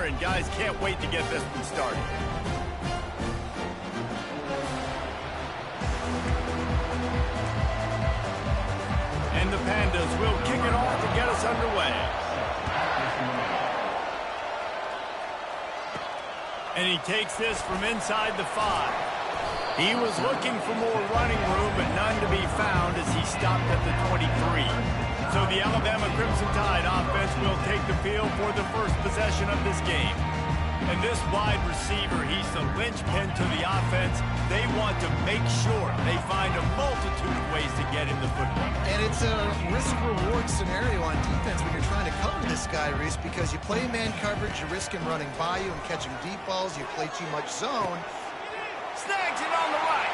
score, and guys can't wait to get this one started. And the Pandas will kick it off to get us underway. And he takes this from inside the 5. He was looking for more running room, but none to be found as he stopped at the 23. So the Alabama Crimson Tide offense will take the field for the first possession of this game. And this wide receiver, he's the linchpin to the offense. They want to make sure they find a multitude of ways to get him the football. And it's a risk-reward scenario on defense when you're trying to cover this guy, Reese, because you play man coverage, you risk him running by you and catching deep balls. You play too much zone. Snags it on the right.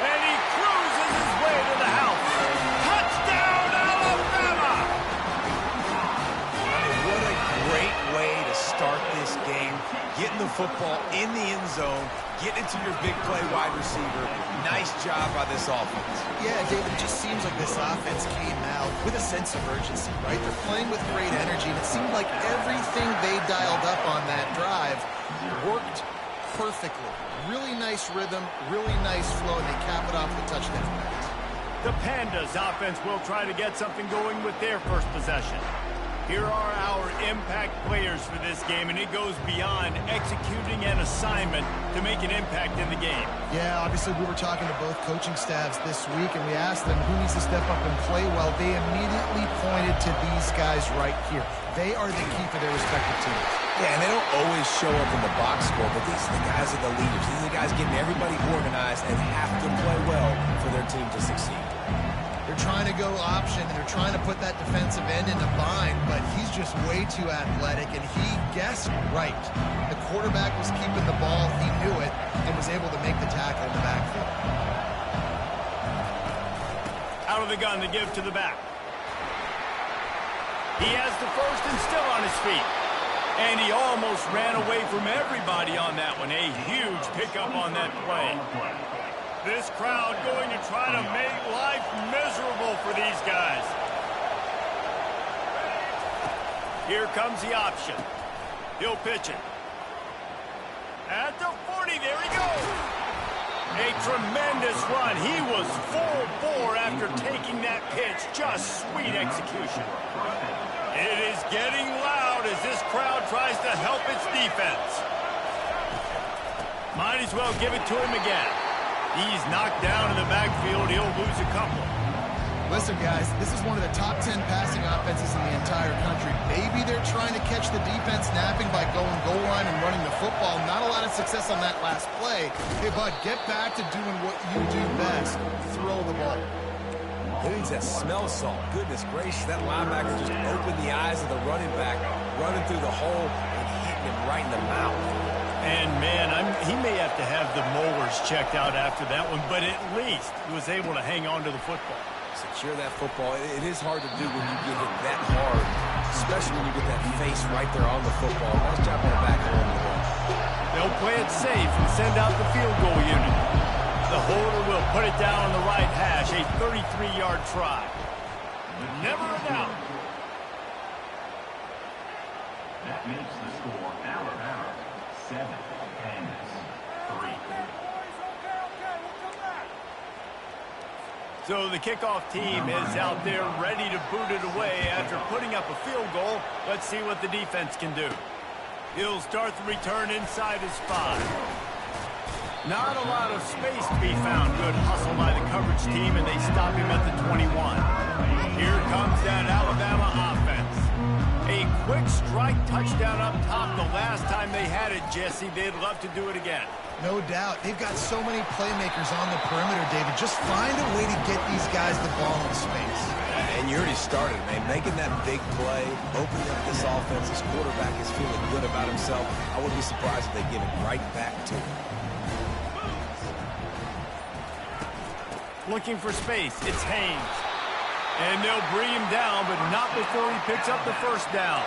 And he cruises his way to the house. Touchdown, Alabama! What a great way to start this game. Getting the football in the end zone, getting it to your big play wide receiver. Nice job by this offense. Yeah, David, it just seems like this offense came out with a sense of urgency, right? They're playing with great energy, and it seemed like everything they dialed up on that drive worked perfectly. Really nice rhythm, really nice flow, and they cap it off with a touchdown pass. The Pandas offense will try to get something going with their first possession. Here are our impact players for this game, and it goes beyond executing an assignment to make an impact in the game. Yeah, obviously we were talking to both coaching staffs this week, and we asked them who needs to step up and play well. They immediately pointed to these guys right here. They are the key for their respective teams. Yeah, and they don't always show up in the box score, but these are the guys are the leaders. These are the guys getting everybody organized and have to play well for their team to succeed. They're trying to go option, and they're trying to put that defensive end in a bind, but he's just way too athletic, and he guessed right. The quarterback was keeping the ball. He knew it and was able to make the tackle in the backfield. Out of the gun to give to the back. He has the first and still on his feet. And he almost ran away from everybody on that one. A huge pickup on that play. This crowd going to try to make life miserable for these guys. Here comes the option. He'll pitch it. At the 40, there he goes. A tremendous run. He was full bore after taking that pitch. Just sweet execution. It is getting loud as this crowd tries to help its defense. Might as well give it to him again. He's knocked down in the backfield. He'll lose a couple. Listen, guys, this is one of the top 10 passing offenses in the entire country. Maybe they're trying to catch the defense napping by going goal line and running the football. Not a lot of success on that last play. Hey, bud, get back to doing what you do best. Throw the ball. Who needs that smell salt? Goodness gracious, that linebacker just opened the eyes of the running back, running through the hole and hitting him right in the mouth. And, man, he may have to have the molars checked out after that one, but at least he was able to hang on to the football. Secure that football. It is hard to do when you get hit that hard, especially when you get that face right there on the football. Nice job on the back end of the ball. They'll play it safe and send out the field goal unit. The holder will put it down on the right hash, a 33-yard try. Never a doubt. That makes the score Alabama 7, Kansas 3. So the kickoff team is out there ready to boot it away after putting up a field goal. Let's see what the defense can do. He'll start the return inside his 5. Not a lot of space to be found. Good hustle by the coverage team, and they stop him at the 21. Here comes that Alabama offense. A quick strike touchdown up top. The last time they had it, Jesse, they'd love to do it again. No doubt. They've got so many playmakers on the perimeter, David. Just find a way to get these guys the ball in space. And you already started, man. Making that big play, opening up this offense. This quarterback is feeling good about himself. I wouldn't be surprised if they give it right back to him. Looking for space. It's Haynes. And they'll bring him down, but not before he picks up the first down.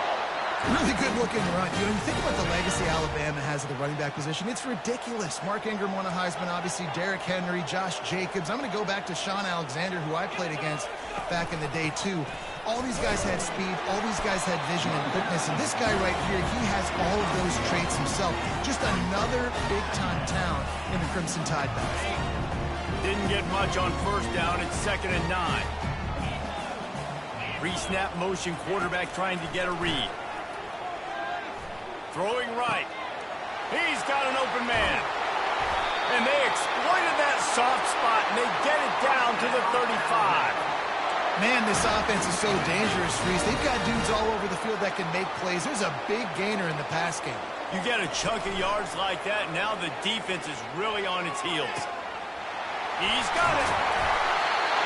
Really good-looking run. You know, you think about the legacy Alabama has at the running back position. It's ridiculous. Mark Ingram won a Heisman, obviously. Derrick Henry, Josh Jacobs. I'm going to go back to Sean Alexander, who I played against back in the day, too. All these guys had speed, all these guys had vision and quickness, and this guy right here, he has all of those traits himself. Just another big-time talent in the Crimson Tide belt. Didn't get much on first down. It's 2nd and 9. Pre-snap motion, quarterback trying to get a read. Throwing right. He's got an open man. And they exploited that soft spot, and they get it down to the 35. Man, this offense is so dangerous, Reese. They've got dudes all over the field that can make plays. There's a big gainer in the pass game. You get a chunk of yards like that, now the defense is really on its heels. He's got it.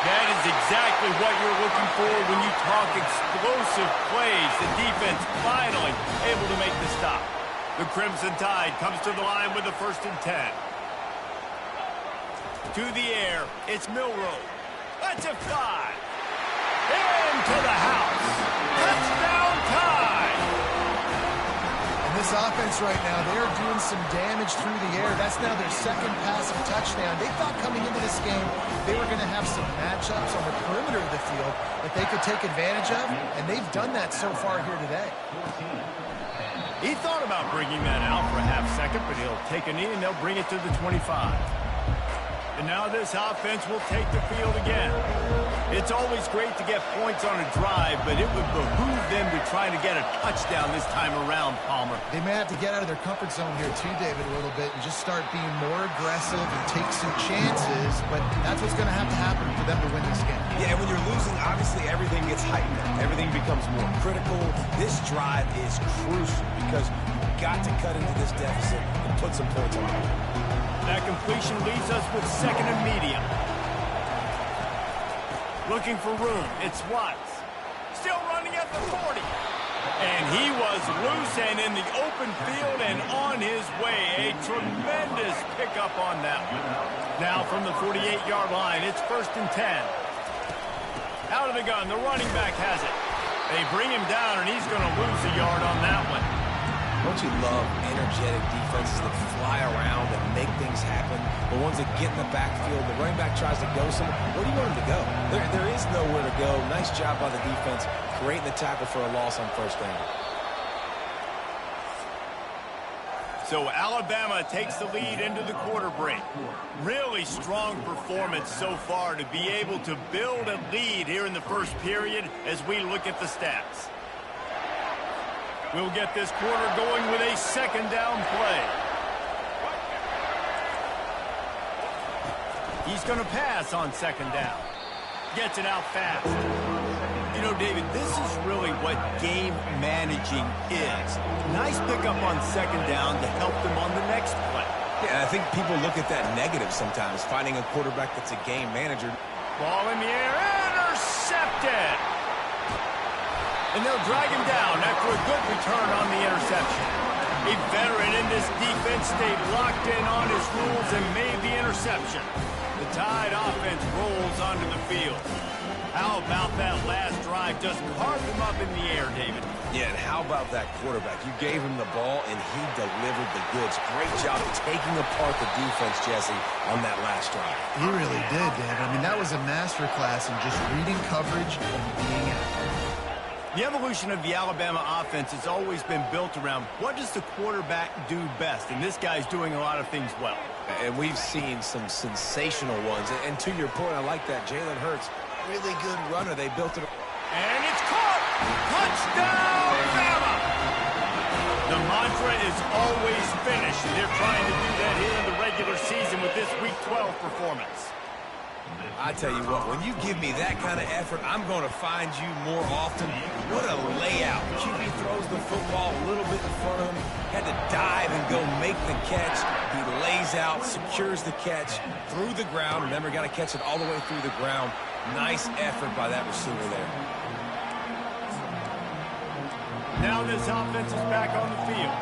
That is exactly what you're looking for when you talk explosive plays. The defense finally able to make the stop. The Crimson Tide comes to the line with the 1st and 10. To the air, it's Milroe. That's a 5. Into the house. Touchdown Tide. And this offense right now, they are doing some damage through the air. That's now their 2nd passing touchdown. They thought coming into this game they were going to have some matchups on the perimeter of the field that they could take advantage of, and they've done that so far here today. He thought about bringing that out for a half second, but he'll take a knee and they'll bring it to the 25. And now this offense will take the field again. It's always great to get points on a drive, but it would behoove them to try to get a touchdown this time around, Palmer. They may have to get out of their comfort zone here too, David, a little bit and just start being more aggressive and take some chances, but that's what's going to happen for them to win this game. Yeah, when you're losing, obviously everything gets heightened. Everything becomes more critical. This drive is crucial because you've got to cut into this deficit and put some points on the board. That completion leaves us with 2nd and medium. Looking for room. It's Watts. Still running at the 40. And he was loose and in the open field and on his way. A tremendous pickup on that one. Now from the 48-yard line, it's 1st and 10. Out of the gun, the running back has it. They bring him down, and he's going to lose a yard on that one. Don't you love energetic defenses that fly around and make things happen? The ones that get in the backfield, the running back tries to go somewhere. Where do you want him to go? There is nowhere to go. Nice job by the defense creating the tackle for a loss on 1st down. So Alabama takes the lead into the quarter break. Really strong performance so far to be able to build a lead here in the 1st period as we look at the stats. We'll get this quarter going with a 2nd down play. He's going to pass on 2nd down. Gets it out fast. You know, David, this is really what game managing is. Nice pickup on 2nd down to help them on the next play. Yeah, I think people look at that negative sometimes, finding a quarterback that's a game manager. Ball in the air, intercepted. And they'll drag him down after a good return on the interception. A veteran in this defense stayed locked in on his rules and made the interception. The Tide offense rolls onto the field. How about that last drive? Just carved him up in the air, David. Yeah, and how about that quarterback? You gave him the ball, and he delivered the goods. Great job taking apart the defense, Jesse, on that last drive. He really did, David. I mean, that was a masterclass in just reading coverage and being accurate. The evolution of the Alabama offense has always been built around what does the quarterback do best, and this guy's doing a lot of things well. And we've seen some sensational ones. And to your point, I like that. Jalen Hurts, really good runner. They built it. And it's caught! Touchdown, Bama! The mantra is always finish. They're trying to do that here in the regular season with this Week 12 performance. I tell you what, when you give me that kind of effort, I'm going to find you more often. What a layout. QB throws the football a little bit in front of him, had to dive and go make the catch. He lays out, secures the catch through the ground. Remember, got to catch it all the way through the ground. Nice effort by that receiver there. Now this offense is back on the field.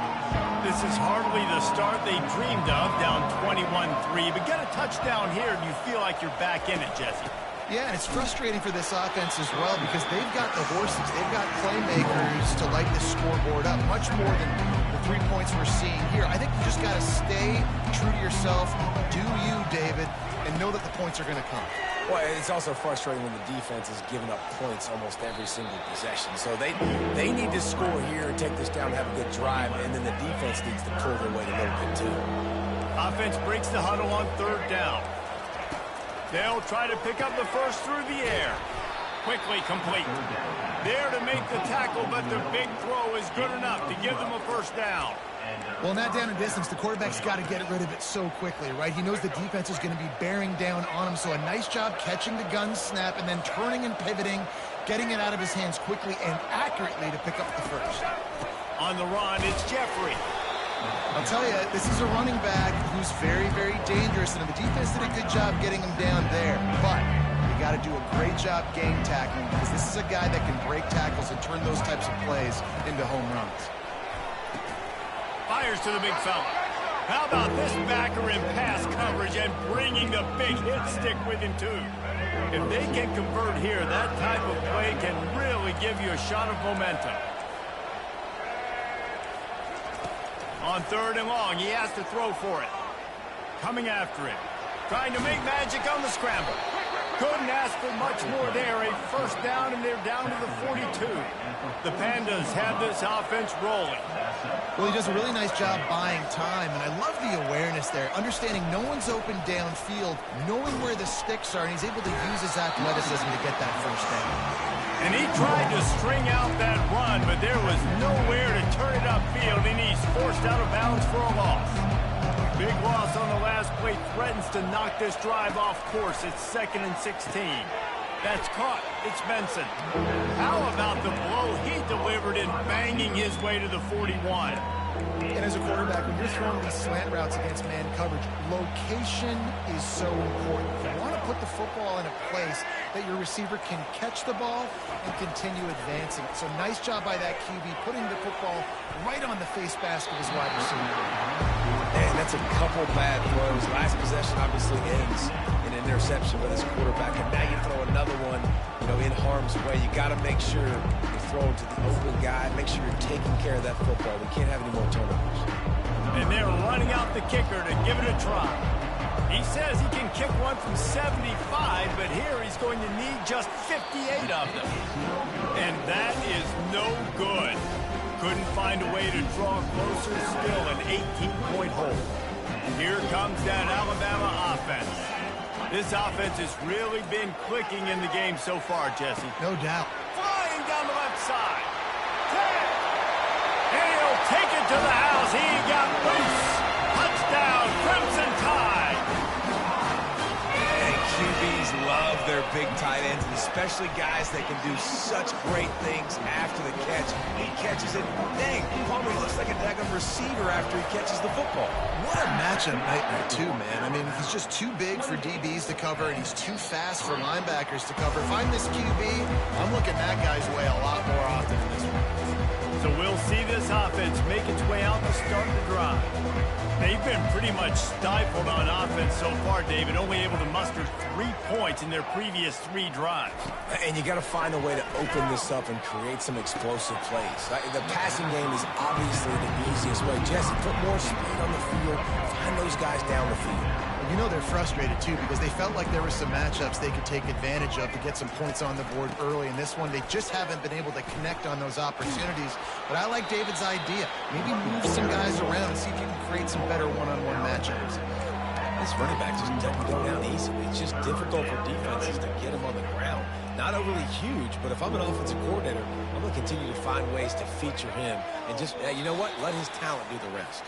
This is hardly the start they dreamed of, down 21-3. But get a touchdown here and you feel like you're back in it, Jesse. Yeah, and it's frustrating for this offense as well because they've got the horses. They've got playmakers to light this scoreboard up, much more than the 3 points we're seeing here. I think you just got to stay true to yourself, do you, David, and know that the points are going to come. Well, it's also frustrating when the defense is giving up points almost every single possession. So they need to score here and take this down and have a good drive, and then the defense needs to pull their weight a little bit too. Offense breaks the huddle on third down. They'll try to pick up the first through the air. Quickly complete. There to make the tackle, but the big throw is good enough to give them a first down. Well, in that down and distance, the quarterback's got to get rid of it so quickly, right? He knows the defense is going to be bearing down on him, so a nice job catching the gun snap and then turning and pivoting, getting it out of his hands quickly and accurately to pick up the first. On the run, it's Jeffrey. I'll tell you, this is a running back who's very, very dangerous, and the defense did a good job getting him down there, but you got to do a great job game tackling because this is a guy that can break tackles and turn those types of plays into home runs. Fires to the big fella. How about this backer in pass coverage and bringing the big hit stick with him, too? If they can convert here, that type of play can really give you a shot of momentum. On third and long, he has to throw for it. Coming after it. Trying to make magic on the scramble. Couldn't ask for much more there. A first down, and they're down to the 42. The Pandas have this offense rolling. Well, he does a really nice job buying time, and I love the awareness there, understanding no one's open downfield, knowing where the sticks are, and he's able to use his athleticism to get that first down. And he tried to string out that run, but there was nowhere to turn it upfield, and he's forced out of bounds for a loss. Big loss on the last play threatens to knock this drive off course. It's 2nd and 16. That's caught. It's Benson. How about the blow he delivered in banging his way to the 41? And as a quarterback, when you're throwing these slant routes against man coverage, location is so important. You want to put the football in a place that your receiver can catch the ball and continue advancing. So nice job by that QB, putting the football right on the face mask of his wide receiver. Man, that's a couple bad throws. Last possession obviously ends in an interception by this quarterback, and now you throw another one, in harm's way. You got to make sure you throw it to the open guy. Make sure you're taking care of that football. We can't have any more turnovers. And they're running out the kicker to give it a try. He says he can kick one from 75, but here he's going to need just 58 of them. And that is no good. Couldn't find a way to draw closer, still an 18-point hole. Here comes that Alabama offense. This offense has really been clicking in the game so far, Jesse. No doubt. Flying down the left side. 10. And he'll take it to the house. He got loose. Touchdown, Crimson Tide. And QBs love their big tight ends, and especially guys that can do such great things after the catch. He catches it. Dang, Palmer looks like a daggone receiver after he catches the football. What a matchup nightmare, too, man. I mean, he's just too big for DBs to cover, and he's too fast for linebackers to cover. If I'm this QB, I'm looking that guy's way a lot more often in this one. So we'll see this offense make its way out to start the drive. They've been pretty much stifled on offense so far, David, only able to muster 3 points in their previous 3 drives. And you got to find a way to open this up and create some explosive plays. The passing game is obviously the easiest way. Jesse, put more speed on the field, find those guys down the field. They're frustrated, too, because they felt like there were some matchups they could take advantage of to get some points on the board early. In this one, they just haven't been able to connect on those opportunities. But I like David's idea. Maybe move some guys around and see if you can create some better one-on-one matchups. This running back just doesn't go down easily. It's just difficult for defenses to get him on the ground. Not overly huge, but if I'm an offensive coordinator, I'm going to continue to find ways to feature him and just, you know what, let his talent do the rest.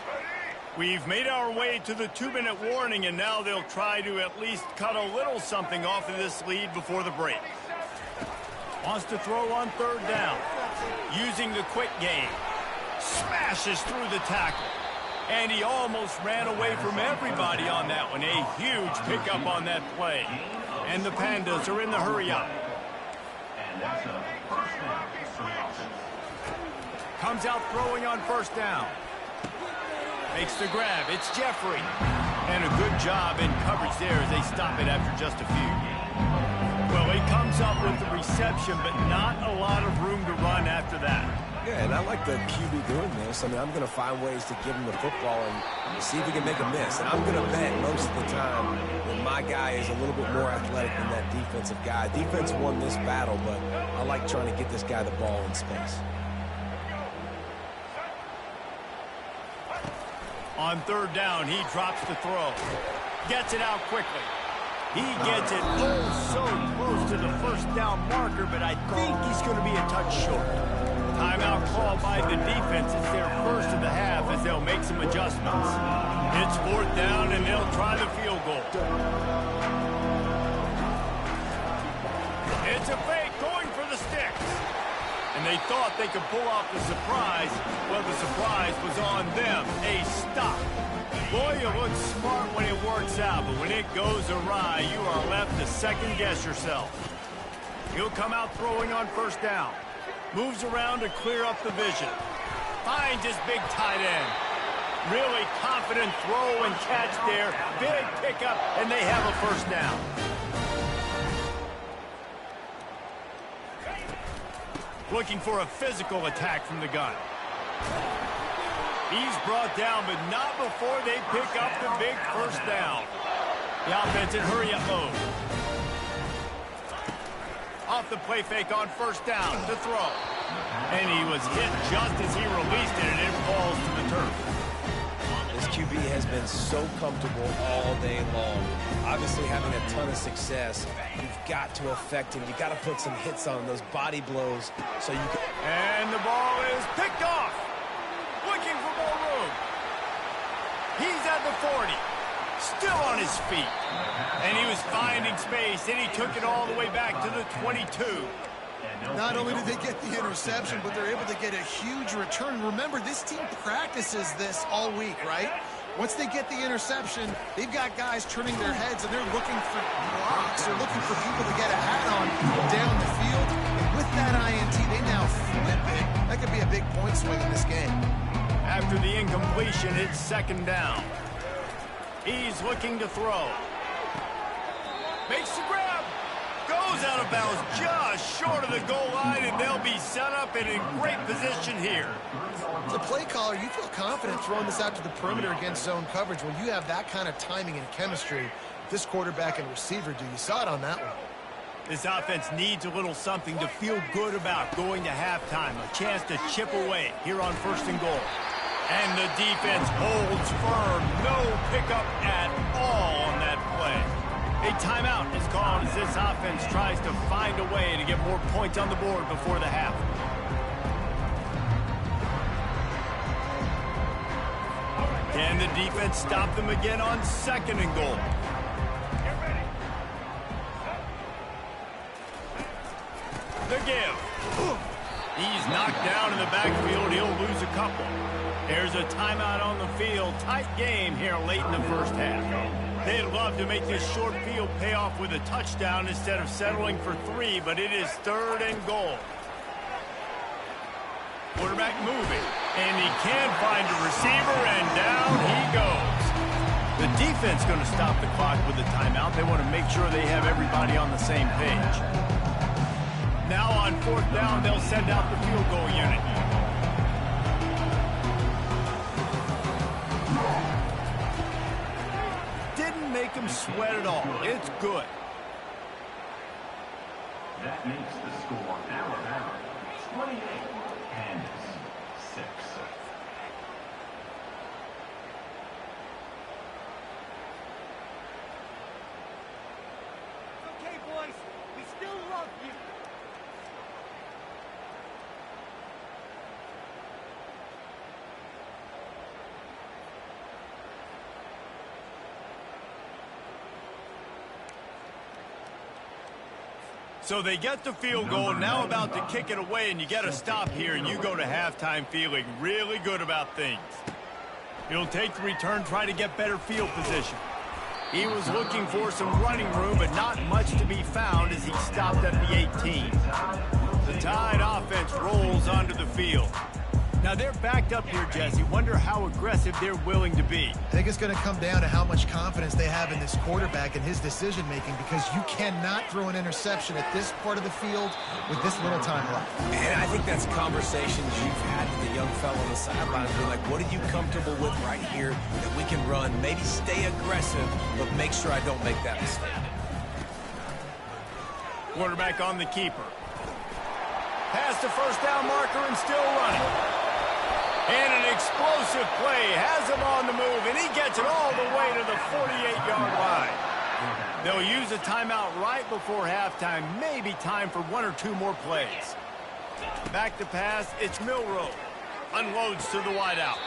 We've made our way to the 2-minute warning, and now they'll try to at least cut a little something off of this lead before the break. Wants to throw on third down. Using the quick game. Smashes through the tackle. And he almost ran away from everybody on that one. A huge pickup on that play. And the Pandas are in the hurry up. And that's a first down for the offense. Comes out throwing on first down. Makes the grab. It's Jeffrey. And a good job in coverage there as they stop it after just a few. Well, he comes up with the reception, but not a lot of room to run after that. Yeah, and I like the QB doing this. I mean, I'm going to find ways to give him the football and see if he can make a miss. And I'm going to bet most of the time that my guy is a little bit more athletic than that defensive guy. Defense won this battle, but I like trying to get this guy the ball in space. On third down, he drops the throw. Gets it out quickly. He gets it so close to the first down marker, but I think he's going to be a touch short. Timeout called by the defense. It's their first of the half as they'll make some adjustments. It's fourth down, and they'll try the field goal. It's a fake going for the sticks. And they thought they could pull off the surprise. Well, the surprise was on them. A stop. Boy, you look smart when it works out, but when it goes awry, you are left to second-guess yourself. He'll come out throwing on first down. Moves around to clear up the vision. Finds his big tight end. Really confident throw and catch there. Big pickup, and they have a first down. Looking for a physical attack from the gun. He's brought down, but not before they pick up the big first down. The offense in hurry-up mode. Off the play fake on first down to throw. And he was hit just as he released it, and it falls to the turf. This QB has been so comfortable all day long. Obviously having a ton of success. You've got to affect him. You've got to put some hits on him, those body blows, so you can... And the ball is picked off. Looking for more room. He's at the 40. Still on his feet. And he was finding space, and he took it all the way back to the 22. Not only did they get the interception, but they're able to get a huge return. Remember, this team practices this all week, right? Once they get the interception, they've got guys turning their heads, and they're looking for blocks. They're looking for people to get a hat on down the field. And with that INT, they now flip it. That could be a big point swing in this game. After the incompletion, it's second down. He's looking to throw. Makes the grab. Goes out of bounds just short of the goal line, and they'll be set up and in great position here. As a play caller, you feel confident throwing this out to the perimeter against zone coverage when you have that kind of timing and chemistry. This quarterback and receiver do. You saw it on that one. This offense needs a little something to feel good about going to halftime. A chance to chip away here on first and goal. And the defense holds firm. No pickup at all on that play. A timeout is called as this offense tries to find a way to get more points on the board before the half. Can the defense stop them again on second and goal? The give. He's knocked down in the backfield. He'll lose a couple. There's a timeout on the field. Tight game here late in the first half. They'd love to make this short field pay off with a touchdown instead of settling for 3, but it is third and goal. Quarterback moving, and he can find a receiver, and down he goes. The defense going to stop the clock with a timeout. They want to make sure they have everybody on the same page. Now on fourth down, they'll send out the field goal unit. Didn't make him sweat at all. It's good. That makes the score Alabama 28 and 6. Okay, boys, we still love you. So they get the field goal, now about to kick it away, and you get a stop here, and you go to halftime feeling really good about things. He'll take the return, try to get better field position. He was looking for some running room, but not much to be found as he stopped at the 18. The Tide offense rolls onto the field. Now they're backed up here, Jesse. Wonder how aggressive they're willing to be. I think it's going to come down to how much confidence they have in this quarterback and his decision-making, because you cannot throw an interception at this part of the field with this little time left. And I think that's conversations you've had with the young fellow on the sidelines. You're like, what are you comfortable with right here that we can run? Maybe stay aggressive, but make sure I don't make that mistake. Quarterback on the keeper. Past the first down marker and still running. And an explosive play has him on the move, and he gets it all the way to the 48-yard line. They'll use a timeout right before halftime. Maybe time for one or two more plays. Back to pass, it's Milroe. Unloads to the wideout.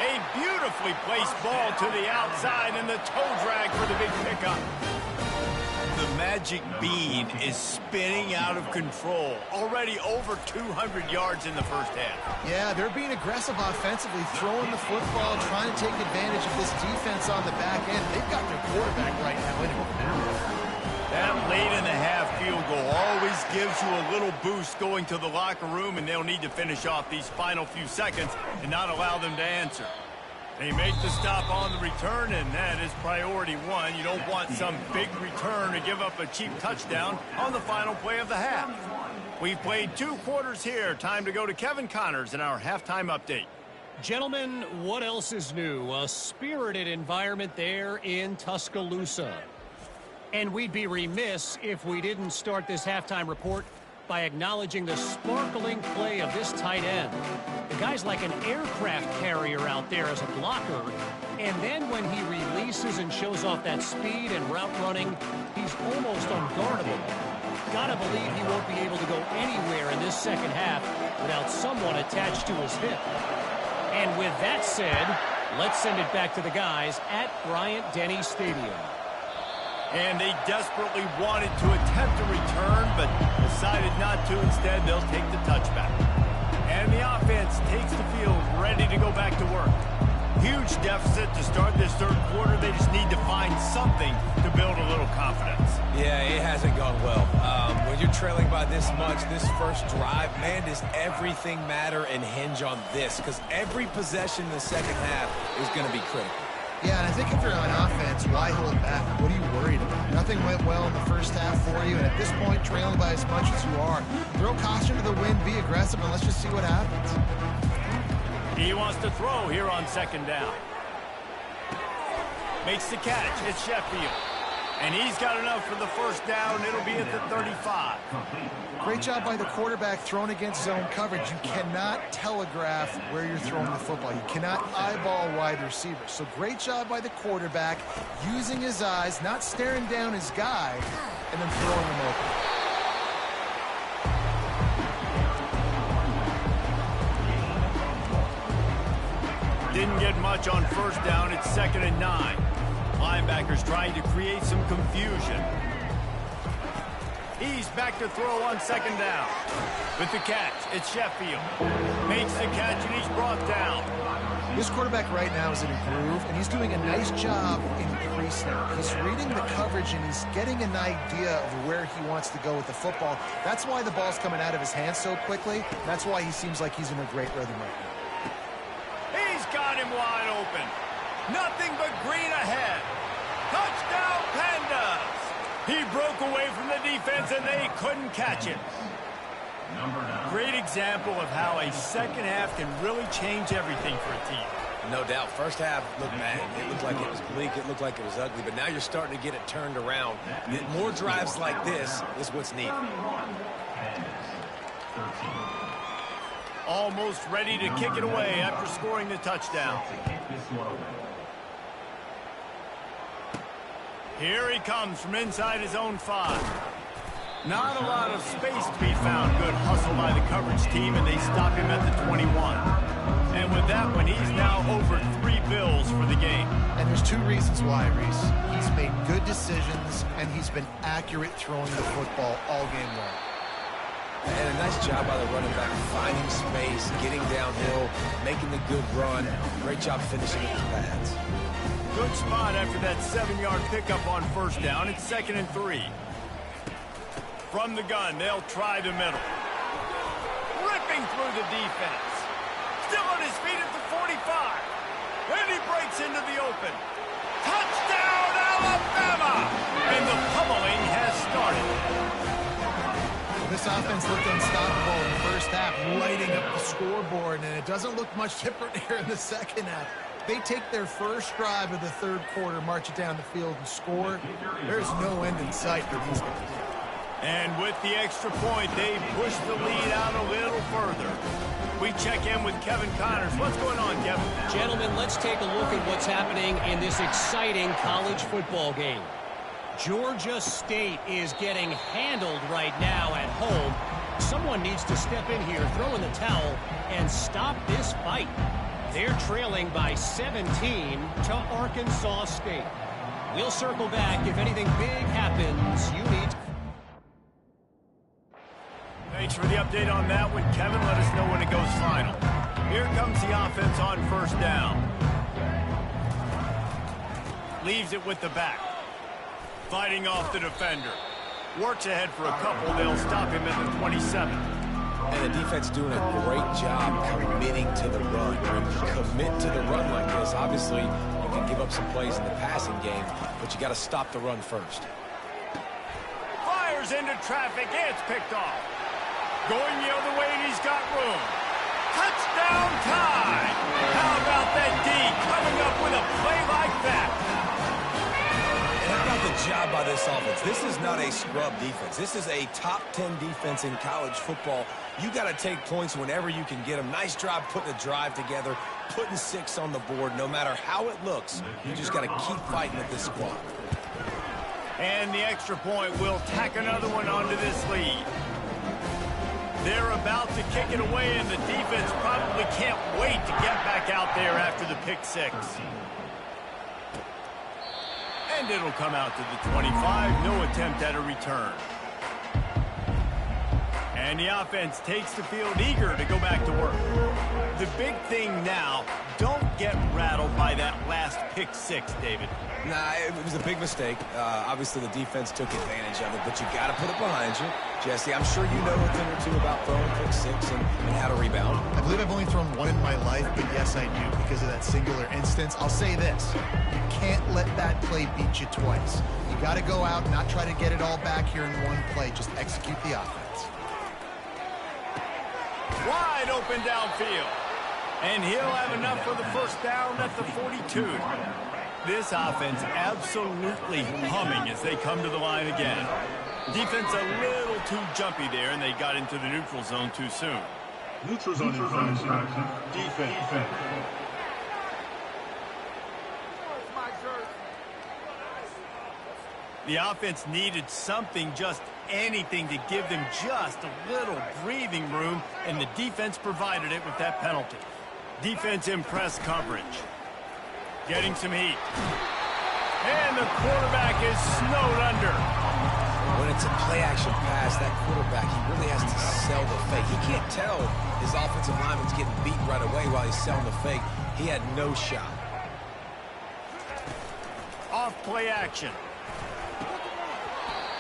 A beautifully placed ball to the outside, and the toe drag for the big pickup. The magic bean is spinning out of control. Already over 200 yards in the first half. Yeah, they're being aggressive offensively, throwing the football, trying to take advantage of this defense on the back end. They've got their quarterback right now in it. That late in the half field goal always gives you a little boost going to the locker room, and they'll need to finish off these final few seconds and not allow them to answer. They make the stop on the return, and that is priority one. You don't want some big return to give up a cheap touchdown on the final play of the half. We've played 2 quarters here. Time to go to Kevin Connors in our halftime update. Gentlemen, what else is new? A spirited environment there in Tuscaloosa. And we'd be remiss if we didn't start this halftime report by acknowledging the sparkling play of this tight end. The guy's like an aircraft carrier out there as a blocker, and then when he releases and shows off that speed and route running, he's almost unguardable. Gotta believe he won't be able to go anywhere in this second half without someone attached to his hip. And with that said, let's send it back to the guys at Bryant-Denny Stadium. And they desperately wanted to attempt a return, but decided not to. Instead, they'll take the touchback. And the offense takes the field, ready to go back to work. Huge deficit to start this third quarter. They just need to find something to build a little confidence. Yeah, it hasn't gone well. When you're trailing by this much, this first drive, man, does everything matter and hinge on this? Because every possession in the second half is going to be critical. Yeah, and I think if you're on offense, why hold back? What are you worried about? Nothing went well in the first half for you, and at this point, trailing by as much as you are, throw caution to the wind, be aggressive, and let's just see what happens. He wants to throw here on second down. Makes the catch. It's Sheffield. And he's got enough for the first down. It'll be at the 35. Great job by the quarterback thrown against zone coverage. You cannot telegraph where you're throwing the football. You cannot eyeball wide receivers. So great job by the quarterback using his eyes, not staring down his guy, and then throwing him open. Didn't get much on first down. It's 2nd and 9. Linebackers trying to create some confusion. He's back to throw on second down. With the catch, it's Sheffield. Makes the catch, and he's brought down. This quarterback right now is in a groove, and he's doing a nice job in crease now. He's reading the coverage, and he's getting an idea of where he wants to go with the football. That's why the ball's coming out of his hands so quickly. That's why he seems like he's in a great rhythm right now. He's got him wide open. Nothing but green ahead. Touchdown, Pandas! He broke away from the defense, and they couldn't catch it. Great example of how a second half can really change everything for a team. No doubt. First half looked bad. It looked like it was bleak. It looked like it was ugly. But now you're starting to get it turned around. More drives like this is what's needed. Almost ready to kick it away after scoring the touchdown. Here he comes from inside his own 5. Not a lot of space to be found. Good hustle by the coverage team, and they stop him at the 21. And with that one, he's now over 3 bills for the game. And there's 2 reasons why, Reese. He's made good decisions, and he's been accurate throwing the football all game long. And a nice job by the running back, finding space, getting downhill, making the good run. Great job finishing with his pads. Good spot after that 7-yard pickup on first down. It's 2nd and 3. From the gun, they'll try the middle. Ripping through the defense. Still open. Touchdown, Alabama! And the pummeling has started. This offense looked unstoppable in the first half, lighting up the scoreboard, and it doesn't look much different here in the second half. They take their first drive of the third quarter, march it down the field, and score. There's no end in sight for these guys. And with the extra point, they push the lead out a little further. We check in with Kevin Connors. What's going on, Kevin? Gentlemen, let's take a look at what's happening in this exciting college football game. Georgia State is getting handled right now at home. Someone needs to step in here, throw in the towel, and stop this fight. They're trailing by 17 to Arkansas State. We'll circle back. If anything big happens, you need to... Thanks for the update on that one, Kevin. Let us know when it goes final. Here comes the offense on first down. Leaves it with the back. Fighting off the defender. Works ahead for a couple. They'll stop him at the 27. And the defense doing a great job committing to the run. When you commit to the run like this, obviously you can give up some plays in the passing game, but you got to stop the run first. Fires into traffic. It's picked off. Going the other way, and he's got room. Touchdown time! How about that D coming up with a play like that? And how about the job by this offense? This is not a scrub defense. This is a top 10 defense in college football. You got to take points whenever you can get them. Nice job putting a drive together, putting 6 on the board. No matter how it looks, you just got to keep fighting with this squad. And the extra point will tack another one onto this lead. They're about to kick it away, and the defense probably can't wait to get back out there after the pick 6. And it'll come out to the 25. No attempt at a return. And the offense takes the field eager to go back to work. The big thing now, don't get rattled by that last pick 6, David. Nah, it was a big mistake. Obviously, the defense took advantage of it, but you got to put it behind you. Jesse, I'm sure you know a thing or two about throwing pick 6 and how to rebound. I believe I've only thrown one in my life, but yes, I do because of that singular instance. I'll say this. You can't let that play beat you twice. You got to go out and not try to get it all back here in one play. Just execute the offense. Wide open downfield. And he'll have enough for the first down at the 42. This offense absolutely humming as they come to the line again. Defense a little too jumpy there, and they got into the neutral zone too soon. Neutral zone infraction. Defense. The offense needed something, just anything to give them just a little breathing room, and the defense provided it with that penalty. Defense in press coverage. Getting some heat. And the quarterback is snowed under. When it's a play-action pass, that quarterback, he really has to sell the fake. He can't tell his offensive lineman's getting beat right away while he's selling the fake. He had no shot. Off play action.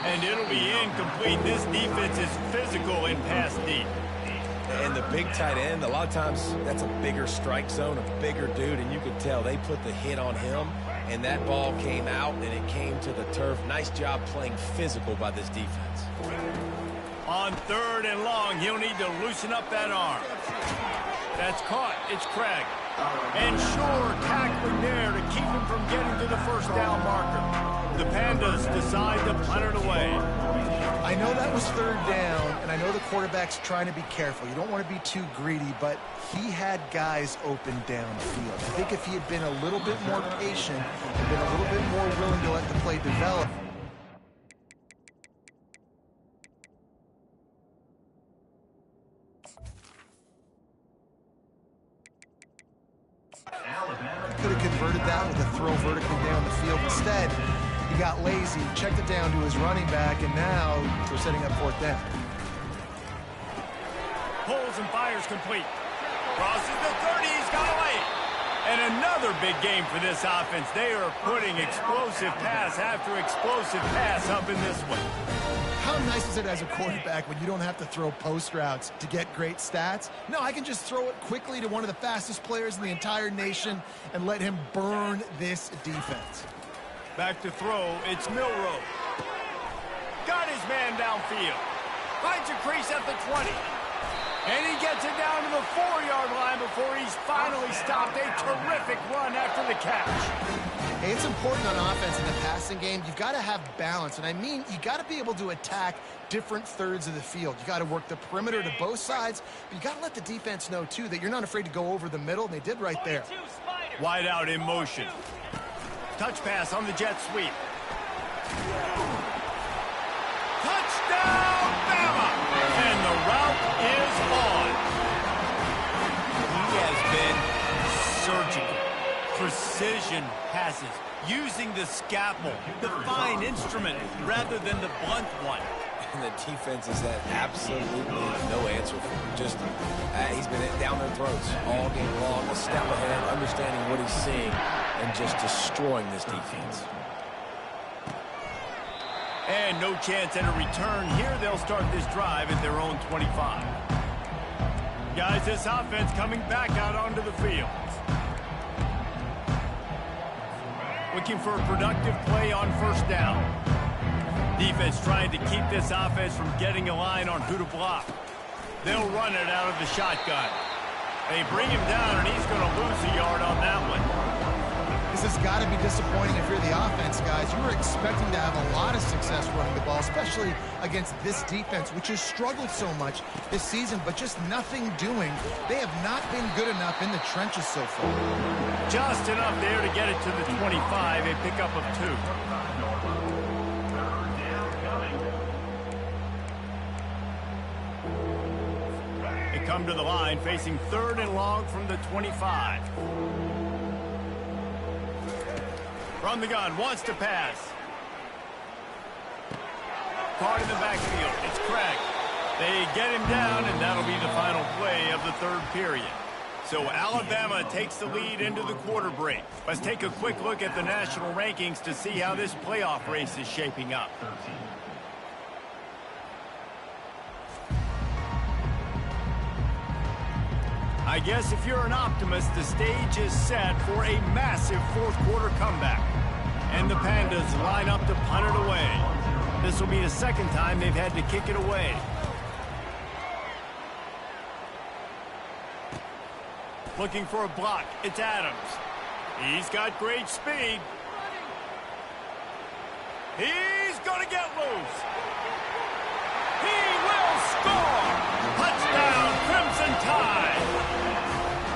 And it'll be incomplete. This defense is physical in pass deep. And the big tight end, a lot of times that's a bigger strike zone, a bigger dude, and you could tell they put the hit on him, and that ball came out, and it came to the turf. Nice job playing physical by this defense. On 3rd and long, he'll need to loosen up that arm. That's caught. It's Craig. And sure, tackling there to keep him from getting to the first down marker. The Pandas decide to punt it away. I know that was 3rd down, and I know the quarterback's trying to be careful. You don't want to be too greedy, but he had guys open downfield. I think if he had been a little bit more patient and been a little bit more willing to let the play develop. Could have converted that with a throw vertically down the field. Instead, he got lazy, checked it down to his running back, and now we're setting up 4th down. Pulls and fires complete. Crosses the 30, he's got away. And another big game for this offense. They are putting explosive pass after explosive pass up in this one. How nice is it as a quarterback when you don't have to throw post routes to get great stats? No, I can just throw it quickly to one of the fastest players in the entire nation and let him burn this defense. Back to throw, it's Milrow. Got his man downfield. Finds a crease at the 20. And he gets it down to the 4-yard line before he's finally stopped. A terrific run after the catch. Hey, it's important on offense in the passing game. You've got to have balance. And I mean, you got to be able to attack different thirds of the field. You got to work the perimeter to both sides, but you got to let the defense know, too, that you're not afraid to go over the middle, and they did right there. Wide out in motion. Touch pass on the jet sweep. Touchdown, Bama! And the route is on. He has been surgical. Precision passes, using the scalpel, the fine instrument, rather than the blunt one. And the defense has had absolutely no answer for him. Just, he's been down their throats all game long, a step ahead, understanding what he's seeing, and just destroying this defense. And no chance at a return here. They'll start this drive at their own 25. Guys, this offense coming back out onto the field. Looking for a productive play on first down. Defense trying to keep this offense from getting a line on who to block. They'll run it out of the shotgun. They bring him down, and he's going to lose a yard on that one. This has got to be disappointing if you're the offense, guys. You were expecting to have a lot of success running the ball, especially against this defense, which has struggled so much this season, but just nothing doing. They have not been good enough in the trenches so far. Just enough there to get it to the 25, a pickup of 2. They come to the line, facing 3rd and long from the 25. From the gun, wants to pass. Caught in the backfield, it's Craig. They get him down, and that'll be the final play of the 3rd period. So Alabama takes the lead into the quarter break. Let's take a quick look at the national rankings to see how this playoff race is shaping up. I guess if you're an optimist, the stage is set for a massive 4th quarter comeback. And the Pandas line up to punt it away. This will be the 2nd time they've had to kick it away. Looking for a block. It's Adams. He's got great speed. He's going to get loose. He will score. Touchdown, Crimson Tide.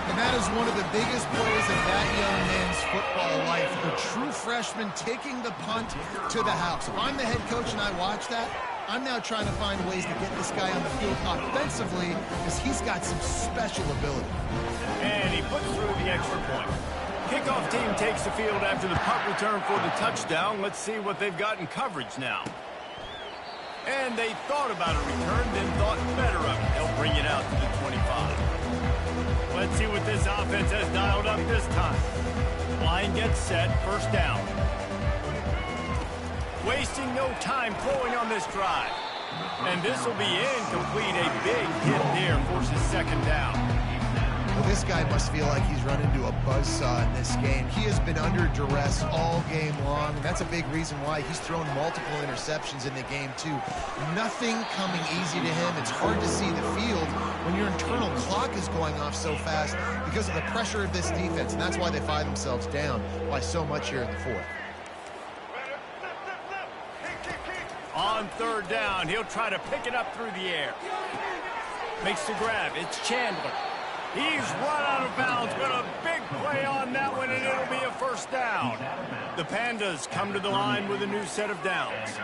And that is one of the biggest plays of that young man's football life. The true freshman taking the punt to the house. If I'm the head coach and I watch that, I'm now trying to find ways to get this guy on the field offensively because he's got some special ability. And he puts through the extra point. Kickoff team takes the field after the punt return for the touchdown. Let's see what they've got in coverage now. And they thought about a return, then thought better of it. They'll bring it out to the 25. Let's see what this offense has dialed up this time. Line gets set, first down. Wasting no time throwing on this drive. And this will be incomplete. A big hit there forces 2nd down. Well, this guy must feel like he's run into a buzzsaw in this game. He has been under duress all game long, and that's a big reason why he's thrown multiple interceptions in the game, too. Nothing coming easy to him. It's hard to see the field when your internal clock is going off so fast because of the pressure of this defense, and that's why they find themselves down by so much here in the 4th. On 3rd down, he'll try to pick it up through the air. Makes the grab. It's Chandler. He's run out of bounds, but a big play on that one, and it'll be a first down. The Pandas come to the line with a new set of downs.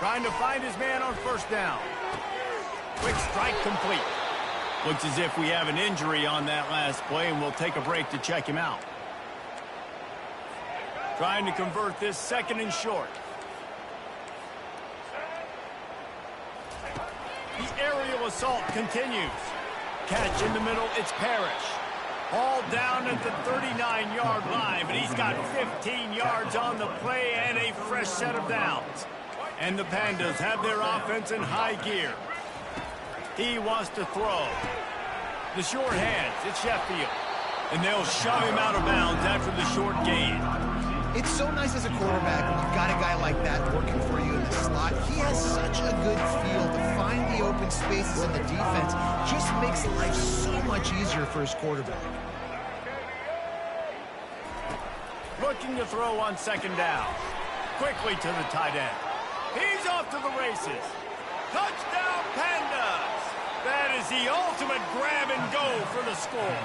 Trying to find his man on first down. Quick strike complete. Looks as if we have an injury on that last play, and we'll take a break to check him out. Trying to convert this 2nd and short. The aerial assault continues. Catch in the middle, it's Parrish. Hauled down at the 39-yard line, but he's got 15 yards on the play and a fresh set of downs. And the Pandas have their offense in high gear. He wants to throw. The short hands, it's Sheffield. And they'll shove him out of bounds after the short gain. It's so nice as a quarterback when you've got a guy like that working for you in the slot. He has such a good feel to find the open spaces in the defense. Just makes life so much easier for his quarterback. Looking to throw on second down. Quickly to the tight end. He's off to the races. Touchdown, Pandas! That is the ultimate grab and go for the score.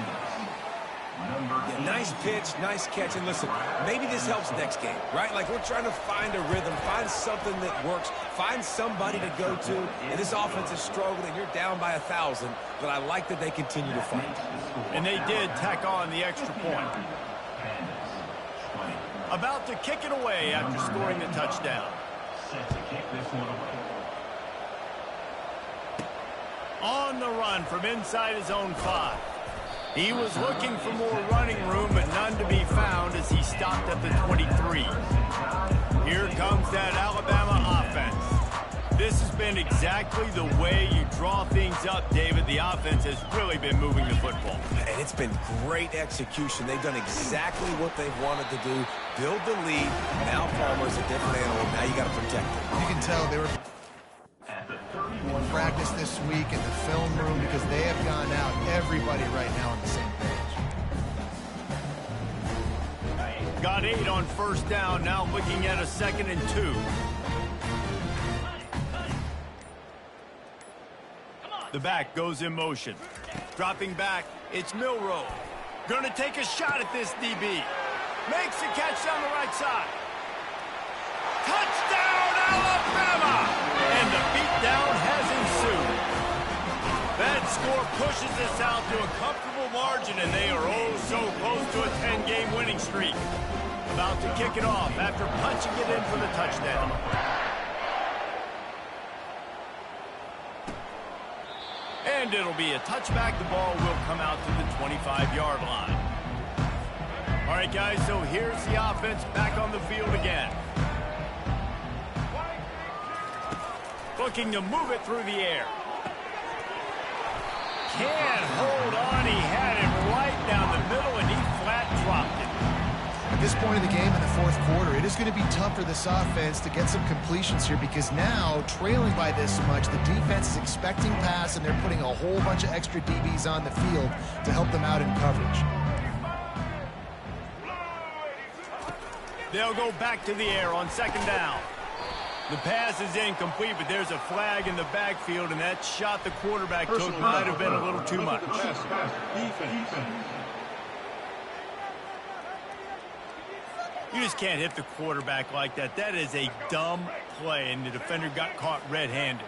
Yeah, nice pitch, nice catch, and listen, maybe this helps next game, right? Like, we're trying to find a rhythm, find something that works, find somebody to go to, and this offense is struggling. You're down by 1,000, but I like that they continue to fight. And they did tack on the extra point. About to kick it away after scoring the touchdown. Set to kick this one away. On the run from inside his own 5. He was looking for more running room, but none to be found as he stopped at the 23. Here comes that Alabama offense. This has been exactly the way you draw things up, David. The offense has really been moving the football. And it's been great execution. They've done exactly what they've wanted to do. Build the lead. Now Palmer's a different animal. Now you got to protect him. You can tell they were At the 31 practice this week in the film room because they have gone out, everybody right now on the same page. Got 8 on first down, now looking at a 2nd and 2. The back goes in motion. Dropping back, it's Milroe. Gonna take a shot at this DB. Makes the catch down the right side. Touchdown, Alabama! And the beatdown has ensued. That score pushes us out to a comfortable margin, and they are oh so close to a 10-game winning streak. About to kick it off after punching it in for the touchdown. And it'll be a touchback. The ball will come out to the 25-yard line. All right, guys, so here's the offense back on the field again. Looking to move it through the air. Can't hold on. He had it right down the middle, and he flat dropped it. At this point in the game in the fourth quarter, it is going to be tough for this offense to get some completions here because now, trailing by this much, the defense is expecting pass, and they're putting a whole bunch of extra DBs on the field to help them out in coverage. They'll go back to the air on second down. The pass is incomplete, but there's a flag in the backfield, and that shot the quarterback took might have been a little too much. You just can't hit the quarterback like that. That is a dumb play, and the defender got caught red-handed.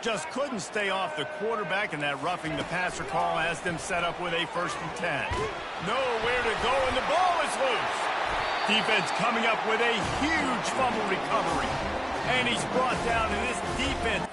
Just couldn't stay off the quarterback, and that roughing the passer call has them set up with a 1st and 10. Nowhere to go, and the ball is loose. Defense coming up with a huge fumble recovery. And he's brought down, and this defense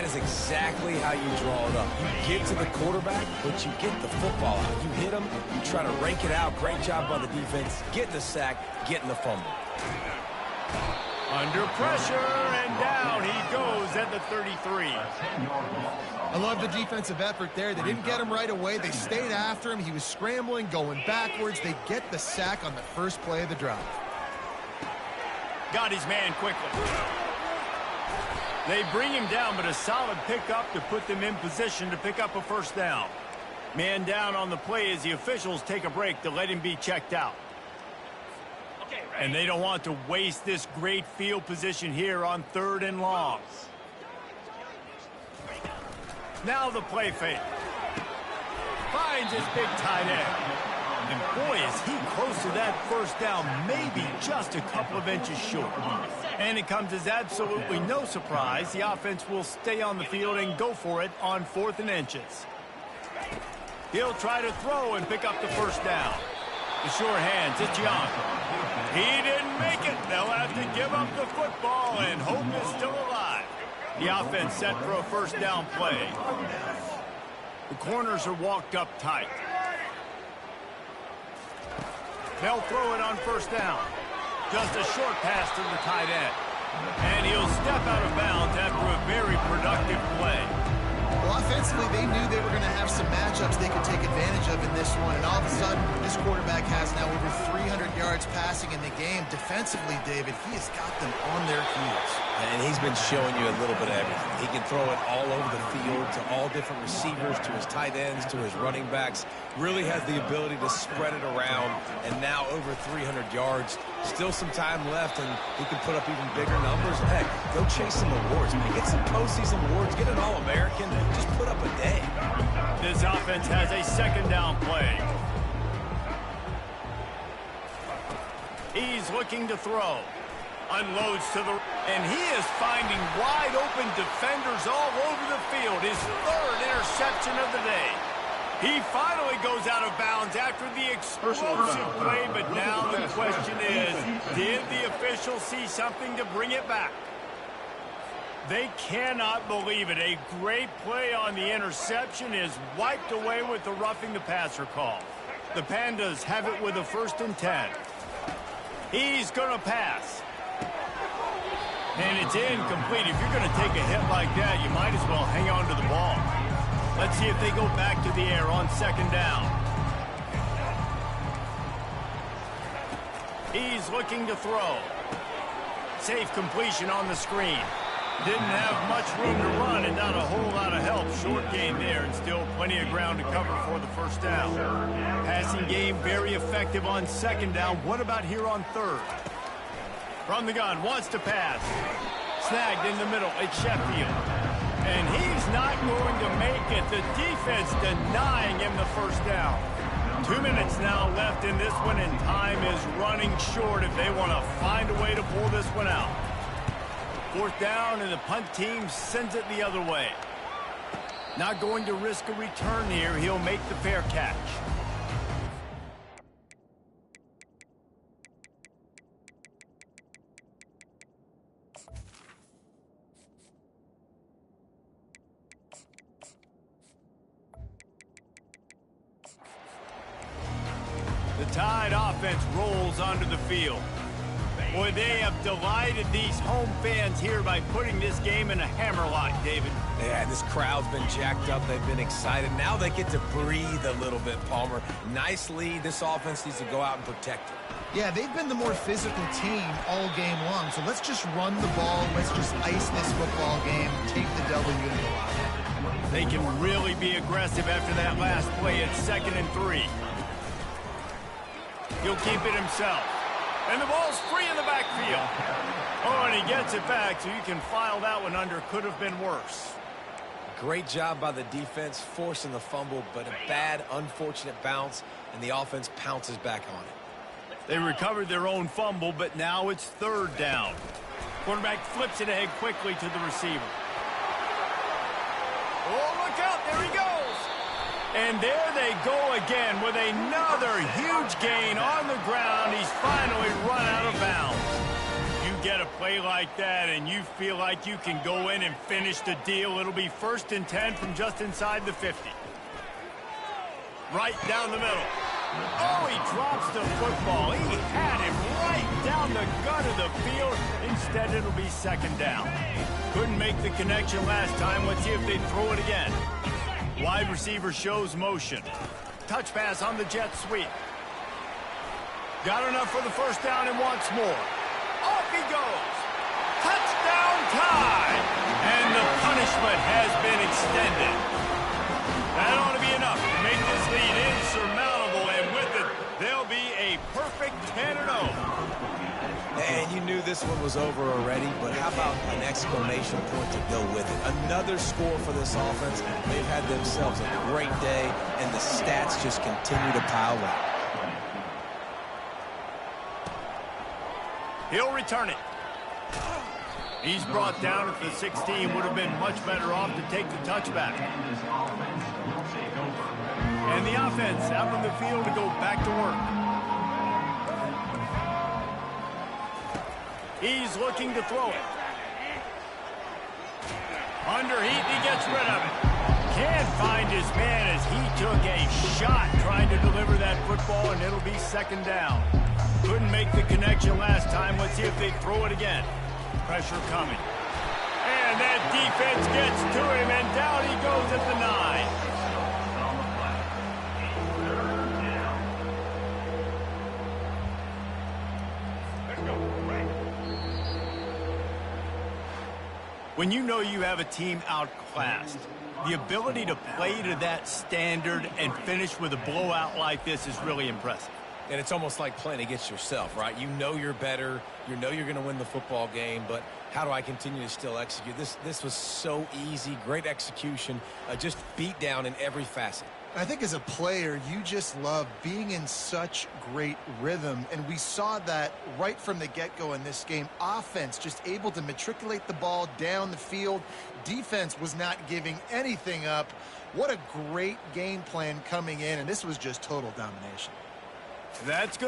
is exactly how you draw it up. You get to the quarterback, but you get the football out. You hit him, you try to rake it out. Great job by the defense. Getting the sack, getting the fumble. Under pressure, and down he goes at the 33. I love the defensive effort there. They didn't get him right away. They stayed after him. He was scrambling, going backwards. They get the sack on the first play of the drive. Got his man quickly. They bring him down, but a solid pickup to put them in position to pick up a first down. Man down on the play as the officials take a break to let him be checked out. And they don't want to waste this great field position here on 3rd and long. Now the play fake. Finds his big tight end. And boy, is he close to that first down, maybe just a couple of inches short. And it comes as absolutely no surprise. The offense will stay on the field and go for it on 4th and inches. He'll try to throw and pick up the first down. The sure hands, it's Young. He didn't make it. They'll have to give up the football, and hope is still alive. The offense set for a first down play. The corners are walked up tight. They'll throw it on first down. Just a short pass to the tight end. And he'll step out of bounds after a very productive play. Well, offensively, they knew they were going to have some matchups they could take advantage of in this one. And all of a sudden, this quarterback has now over 300 yards passing in the game. Defensively, David, he has got them on their heels. And he's been showing you a little bit of everything. He can throw it all over the field to all different receivers, to his tight ends, to his running backs. Really has the ability to spread it around. And now over 300 yards. Still some time left, and he can put up even bigger numbers. Heck, go chase some awards, man. Get some postseason awards. Get an All-American. Just put up a day. This offense has a second down play. He's looking to throw. Unloads to the... And he is finding wide open defenders all over the field. His 3rd interception of the day. He finally goes out of bounds after the explosive play, but now the question is, did the officials see something to bring it back? They cannot believe it. A great play on the interception is wiped away with the roughing the passer call. The Pandas have it with a 1st and 10. He's going to pass. And it's incomplete. If you're going to take a hit like that, you might as well hang on to the ball. Let's see if they go back to the air on 2nd down. He's looking to throw. Safe completion on the screen. Didn't have much room to run and not a whole lot of help. Short game there and still plenty of ground to cover for the first down. Passing game very effective on 2nd down. What about here on 3rd? From the gun, wants to pass. Snagged in the middle, it's Sheffield. And he's not going to make it. The defense denying him the first down. 2 minutes now left in this one, and time is running short if they want to find a way to pull this one out. 4th down, and the punt team sends it the other way. Not going to risk a return here. He'll make the fair catch. The Tide offense rolls onto the field. Boy, they have delighted these home fans here by putting this game in a hammerlock, David. Yeah, this crowd's been jacked up. They've been excited. Now they get to breathe a little bit, Palmer. Nice lead. This offense needs to go out and protect it. Yeah, they've been the more physical team all game long. So let's just run the ball. Let's just ice this football game. Take the W and go out. They can really be aggressive after that last play at 2nd and 3. He'll keep it himself. And the ball's free in the backfield. Oh, and he gets it back, so you can file that one under. Could have been worse. Great job by the defense, forcing the fumble, but a bad, unfortunate bounce, and the offense pounces back on it. They recovered their own fumble, but now it's 3rd down. Quarterback flips it ahead quickly to the receiver. Oh, look out, there he goes. And there they go again with another huge gain on the ground. He's finally run out of bounds. You get a play like that and you feel like you can go in and finish the deal, it'll be 1st and 10 from just inside the 50. Right down the middle. Oh, he drops the football. He had him right down the gut of the field. Instead, it'll be 2nd down. Couldn't make the connection last time. Let's see if they throw it again. Wide receiver shows motion. Touch pass on the jet sweep. Got enough for the 1st down and wants more. Off he goes. Touchdown tie. And the punishment has been extended. That ought to be enough to make this lead insurmountable, and with it, there'll be a perfect 10-0. And you knew this one was over already, but how about an exclamation point to go with it? Another score for this offense. They've had themselves a great day, and the stats just continue to pile up. He'll return it. He's brought down at the 16. Would have been much better off to take the touchback. And the offense out on the field to go back to work. He's looking to throw it. Under heat, he gets rid of it. Can't find his man as he took a shot trying to deliver that football, and it'll be 2nd down. Couldn't make the connection last time. Let's see if they throw it again. Pressure coming. And that defense gets to him, and down he goes at the 9. When you know you have a team outclassed, the ability to play to that standard and finish with a blowout like this is really impressive. And it's almost like playing against yourself, right? You know you're better. You know you're going to win the football game, but how do I continue to still execute? This was so easy, great execution, just beat down in every facet. I think as a player, you just love being in such great rhythm, and we saw that right from the get-go in this game. Offense just able to matriculate the ball down the field. Defense was not giving anything up. What a great game plan coming in, and this was just total domination. That's good.